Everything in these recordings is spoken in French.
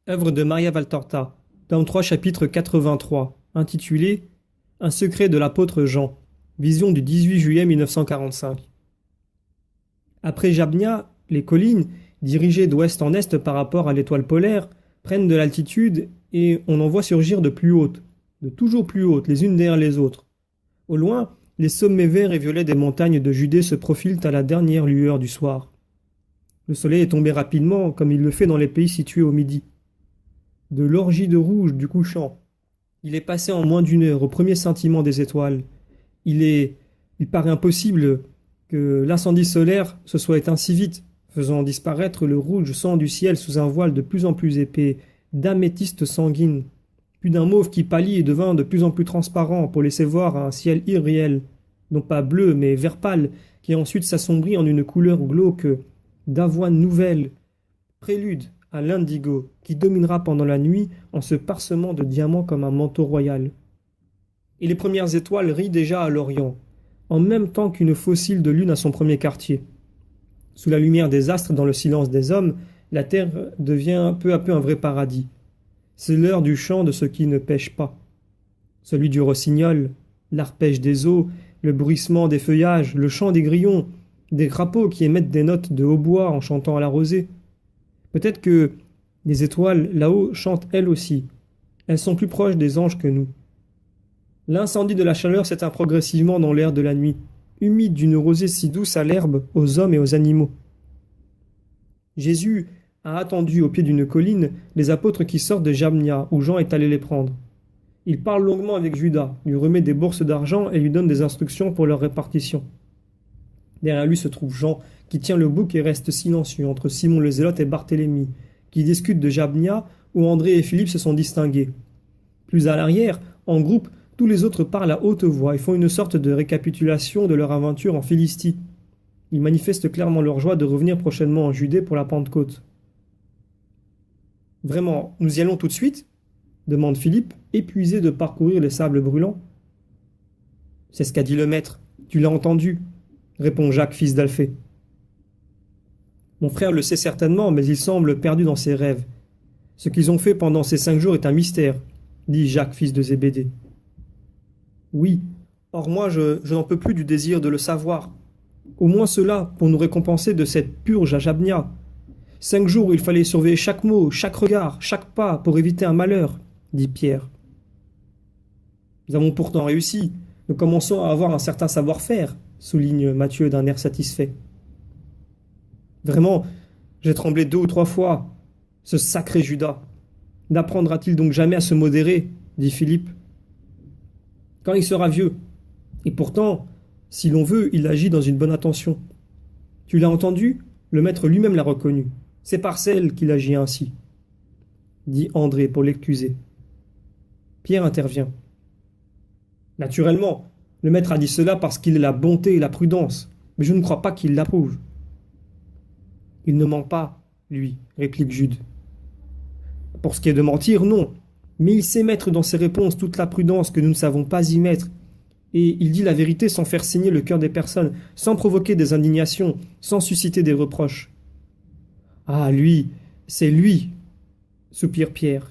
Œuvre de Maria Valtorta, tome 3, chapitre 83, intitulé Un secret de l'apôtre Jean, vision du 18 juillet 1945. Après Jabnia, les collines, dirigées d'ouest en est par rapport à l'étoile polaire, prennent de l'altitude et on en voit surgir de plus hautes, de toujours plus hautes, les unes derrière les autres. Au loin, les sommets verts et violets des montagnes de Judée se profilent à la dernière lueur du soir. Le soleil est tombé rapidement, comme il le fait dans les pays situés au midi. De l'orgie de rouge du couchant. Il est passé en moins d'une heure au premier scintillement des étoiles. Il paraît impossible que l'incendie solaire se soit éteint si vite, faisant disparaître le rouge sang du ciel sous un voile de plus en plus épais, d'améthyste sanguine, puis d'un mauve qui pâlit et devint de plus en plus transparent pour laisser voir un ciel irréel, non pas bleu mais vert pâle, qui ensuite s'assombrit en une couleur glauque d'avoine nouvelle, prélude à l'indigo qui dominera pendant la nuit en se parsemant de diamants comme un manteau royal. Et les premières étoiles rient déjà à l'Orient, en même temps qu'une fossile de lune à son premier quartier. Sous la lumière des astres, dans le silence des hommes, la terre devient peu à peu un vrai paradis. C'est l'heure du chant de ceux qui ne pêchent pas. Celui du rossignol, l'arpège des eaux, le bruissement des feuillages, le chant des grillons, des crapauds qui émettent des notes de hautbois en chantant à la rosée. Peut-être que les étoiles là-haut chantent elles aussi. Elles sont plus proches des anges que nous. L'incendie de la chaleur s'éteint progressivement dans l'air de la nuit, humide d'une rosée si douce à l'herbe, aux hommes et aux animaux. Jésus a attendu au pied d'une colline les apôtres qui sortent de Jamnia, où Jean est allé les prendre. Il parle longuement avec Judas, lui remet des bourses d'argent et lui donne des instructions pour leur répartition. Derrière lui se trouve Jean, qui tient le bouc et reste silencieux entre Simon le Zélote et Barthélemy, qui discutent de Jabnia, où André et Philippe se sont distingués. Plus à l'arrière, en groupe, tous les autres parlent à haute voix et font une sorte de récapitulation de leur aventure en Philistie. Ils manifestent clairement leur joie de revenir prochainement en Judée pour la Pentecôte. Vraiment, nous y allons tout de suite ? Demande Philippe, épuisé de parcourir les sables brûlants. C'est ce qu'a dit le maître. Tu l'as entendu, répond Jacques, fils d'Alphée. Mon frère le sait certainement, mais il semble perdu dans ses rêves. Ce qu'ils ont fait pendant ces 5 jours est un mystère, dit Jacques, fils de Zébédée. Oui, or moi je n'en peux plus du désir de le savoir. Au moins cela pour nous récompenser de cette purge à Jabnia. 5 jours où il fallait surveiller chaque mot, chaque regard, chaque pas pour éviter un malheur, dit Pierre. Nous avons pourtant réussi. Nous commençons à avoir un certain savoir-faire, souligne Matthieu d'un air satisfait. Vraiment, j'ai tremblé 2 ou 3 fois. Ce sacré Judas. N'apprendra-t-il donc jamais à se modérer, dit Philippe. Quand il sera vieux. Et pourtant, si l'on veut, il agit dans une bonne intention. Tu l'as entendu ? Le maître lui-même l'a reconnu. C'est par celle qu'il agit ainsi, dit André pour l'excuser. Pierre intervient. Naturellement, le maître a dit cela parce qu'il est la bonté et la prudence, mais je ne crois pas qu'il l'approuve. Il ne ment pas, lui, réplique Jude. Pour ce qui est de mentir, non, mais il sait mettre dans ses réponses toute la prudence que nous ne savons pas y mettre, et il dit la vérité sans faire saigner le cœur des personnes, sans provoquer des indignations, sans susciter des reproches. Ah, lui, c'est lui, soupire Pierre.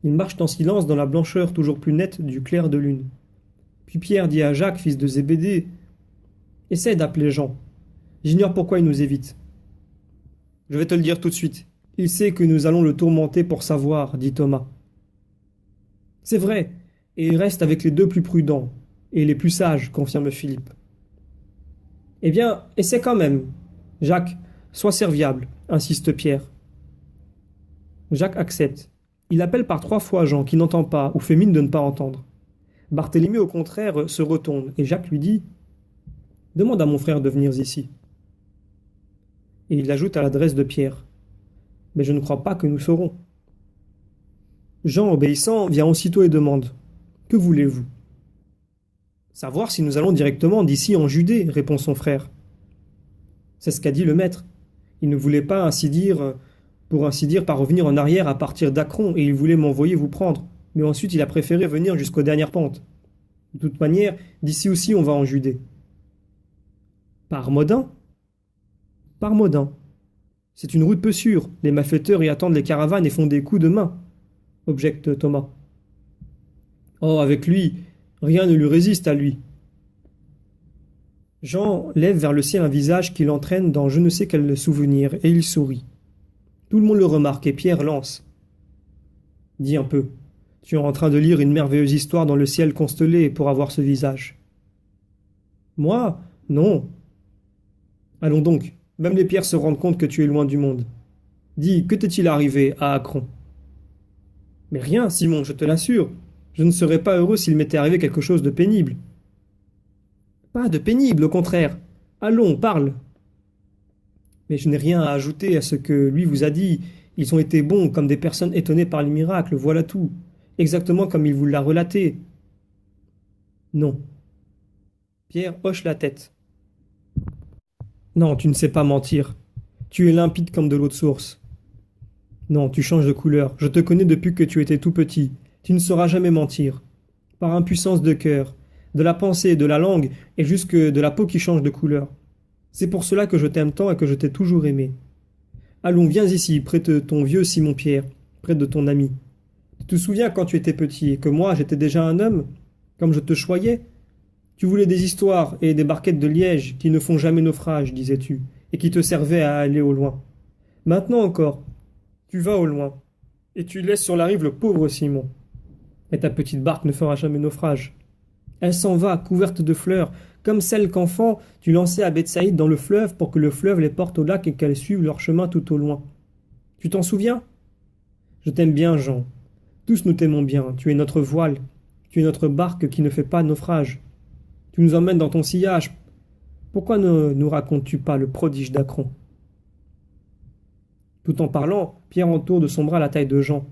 Ils marchent en silence dans la blancheur toujours plus nette du clair de lune. Puis Pierre dit à Jacques, fils de Zébédée, « Essaie d'appeler Jean. J'ignore pourquoi il nous évite. » « Je vais te le dire tout de suite. Il sait que nous allons le tourmenter pour savoir, dit Thomas. « C'est vrai, et il reste avec les 2 plus prudents, et les plus sages, confirme Philippe. »« Eh bien, essaie quand même. Jacques, sois serviable, insiste Pierre. Jacques accepte. Il appelle par 3 fois Jean, qui n'entend pas, ou fait mine de ne pas entendre. Barthélemy, au contraire, se retourne, et Jacques lui dit « Demande à mon frère de venir ici. » Et il ajoute à l'adresse de Pierre « Mais je ne crois pas que nous saurons. » Jean, obéissant, vient aussitôt et demande « Que voulez-vous » ? « Savoir si nous allons directement d'ici en Judée, répond son frère. C'est ce qu'a dit le maître. Il ne voulait pas pour ainsi dire, pas revenir en arrière à partir d'Akron, et il voulait m'envoyer vous prendre. Mais ensuite, il a préféré venir jusqu'aux dernières pentes. De toute manière, d'ici aussi, on va en Judée. Par Modin ? Par Modin. C'est une route peu sûre. Les malfaiteurs y attendent les caravanes et font des coups de main, objecte Thomas. Oh, avec lui, rien ne lui résiste à lui. Jean lève vers le ciel un visage qui l'entraîne dans je ne sais quel souvenir, et il sourit. Tout le monde le remarque, et Pierre lance. Dis un peu, tu es en train de lire une merveilleuse histoire dans le ciel constellé pour avoir ce visage. Moi? Non. Allons donc, même les pierres se rendent compte que tu es loin du monde. Dis, que t'est-il arrivé à Akron? Mais rien, Simon, je te l'assure. Je ne serais pas heureux s'il m'était arrivé quelque chose de pénible. Pas de pénible, au contraire. Allons, parle. Mais je n'ai rien à ajouter à ce que lui vous a dit. Ils ont été bons comme des personnes étonnées par les miracles, voilà tout. Exactement comme il vous l'a relaté. Non. Pierre hoche la tête. Non, tu ne sais pas mentir. Tu es limpide comme de l'eau de source. Non, tu changes de couleur. Je te connais depuis que tu étais tout petit. Tu ne sauras jamais mentir. Par impuissance de cœur, de la pensée, de la langue, et jusque de la peau qui change de couleur. C'est pour cela que je t'aime tant et que je t'ai toujours aimé. Allons, viens ici, près de ton vieux Simon-Pierre, près de ton ami. Tu te souviens quand tu étais petit et que moi j'étais déjà un homme, comme je te choyais? Tu voulais des histoires et des barquettes de liège qui ne font jamais naufrage, disais-tu, et qui te servaient à aller au loin. Maintenant encore, tu vas au loin, et tu laisses sur la rive le pauvre Simon. Et ta petite barque ne fera jamais naufrage. Elle s'en va, couverte de fleurs, comme celle qu'enfant tu lançais à Bethsaïde dans le fleuve pour que le fleuve les porte au lac et qu'elles suivent leur chemin tout au loin. Tu t'en souviens? Je t'aime bien, Jean. Tous nous t'aimons bien. Tu es notre voile. Tu es notre barque qui ne fait pas naufrage. Tu nous emmènes dans ton sillage. Pourquoi ne nous racontes-tu pas le prodige d'Akron? Tout en parlant, Pierre entoure de son bras la taille de Jean.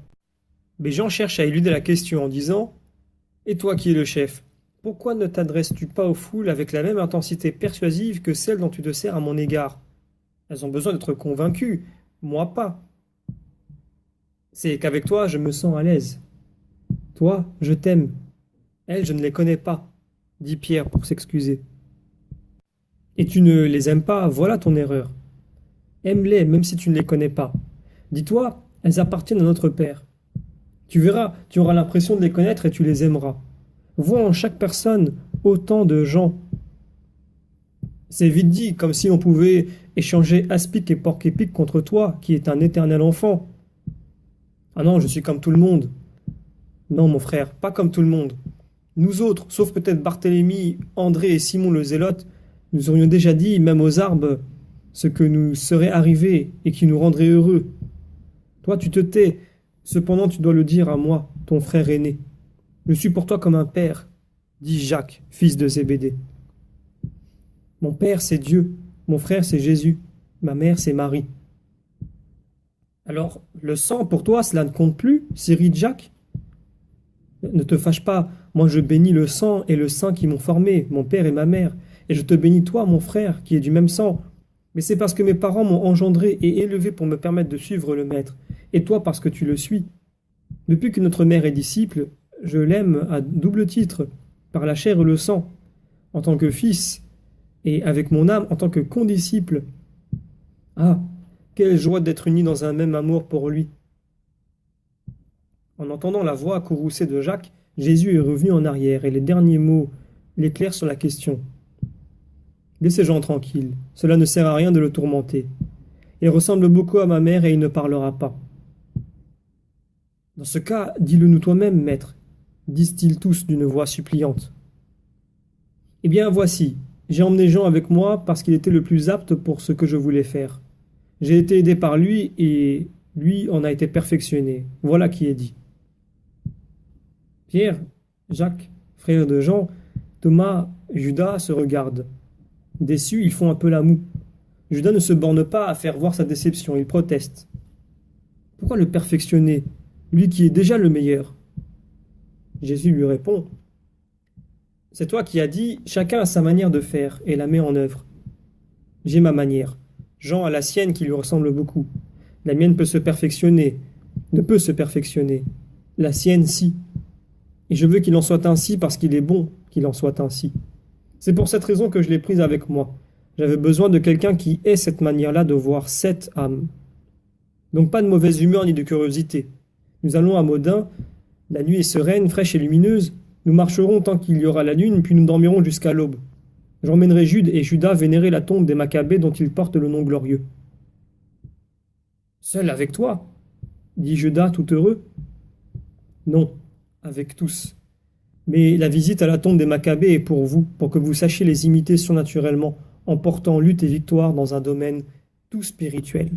Mais Jean cherche à éluder la question en disant « Et toi qui es le chef, pourquoi ne t'adresses-tu pas aux foules avec la même intensité persuasive que celle dont tu te sers à mon égard? Elles ont besoin d'être convaincues, moi pas. C'est qu'avec toi, je me sens à l'aise. Toi, je t'aime. Elles, je ne les connais pas, dit Pierre pour s'excuser. Et tu ne les aimes pas, voilà ton erreur. Aime-les, même si tu ne les connais pas. Dis-toi, elles appartiennent à notre Père. Tu verras, tu auras l'impression de les connaître et tu les aimeras. Vois en chaque personne autant de gens. C'est vite dit, comme si on pouvait échanger aspic et porc-épic contre toi, qui est un éternel enfant. Ah non, je suis comme tout le monde. Non, mon frère, pas comme tout le monde. Nous autres, sauf peut-être Barthélemy, André et Simon le Zélote, nous aurions déjà dit, même aux arbres, ce que nous serait arrivé et qui nous rendrait heureux. Toi, tu te tais, cependant tu dois le dire à moi, ton frère aîné. Je suis pour toi comme un père, dit Jacques, fils de Zébédée. Mon père, c'est Dieu, mon frère, c'est Jésus, ma mère, c'est Marie. Alors, le sang, pour toi, cela ne compte plus, Cyril Jacques? Ne te fâche pas, moi je bénis le sang et le sein qui m'ont formé, mon père et ma mère, et je te bénis toi, mon frère, qui est du même sang. Mais c'est parce que mes parents m'ont engendré et élevé pour me permettre de suivre le Maître, et toi parce que tu le suis. Depuis que notre mère est disciple, je l'aime à double titre, par la chair et le sang, en tant que fils, et avec mon âme en tant que condisciple. Ah, quelle joie d'être unis dans un même amour pour lui. En entendant la voix courroucée de Jacques, Jésus est revenu en arrière, et les derniers mots l'éclairent sur la question. Laissez Jean tranquille, cela ne sert à rien de le tourmenter. Il ressemble beaucoup à ma mère et il ne parlera pas. Dans ce cas, dis-le-nous toi-même, maître, disent-ils tous d'une voix suppliante. Eh bien, voici, j'ai emmené Jean avec moi parce qu'il était le plus apte pour ce que je voulais faire. J'ai été aidé par lui et lui en a été perfectionné. Voilà qui est dit. Pierre, Jacques, frère de Jean, Thomas, Judas se regardent. Déçus, ils font un peu la moue. Judas ne se borne pas à faire voir sa déception, il proteste. Pourquoi le perfectionner, lui qui est déjà le meilleur? Jésus lui répond. C'est toi qui as dit, chacun a sa manière de faire et la met en œuvre. J'ai ma manière. Jean a la sienne qui lui ressemble beaucoup. La mienne peut se perfectionner, ne peut se perfectionner. La sienne, si. Et je veux qu'il en soit ainsi parce qu'il est bon qu'il en soit ainsi. C'est pour cette raison que je l'ai prise avec moi. J'avais besoin de quelqu'un qui ait cette manière-là de voir cette âme. Donc pas de mauvaise humeur ni de curiosité. Nous allons à Modin, la nuit est sereine, fraîche et lumineuse. Nous marcherons tant qu'il y aura la lune, puis nous dormirons jusqu'à l'aube. J'emmènerai Jude et Judas vénérer la tombe des Maccabées dont ils portent le nom glorieux. Seul avec toi, dit Judas tout heureux. Non, avec tous. Mais la visite à la tombe des Maccabées est pour vous, pour que vous sachiez les imiter surnaturellement, en portant lutte et victoire dans un domaine tout spirituel.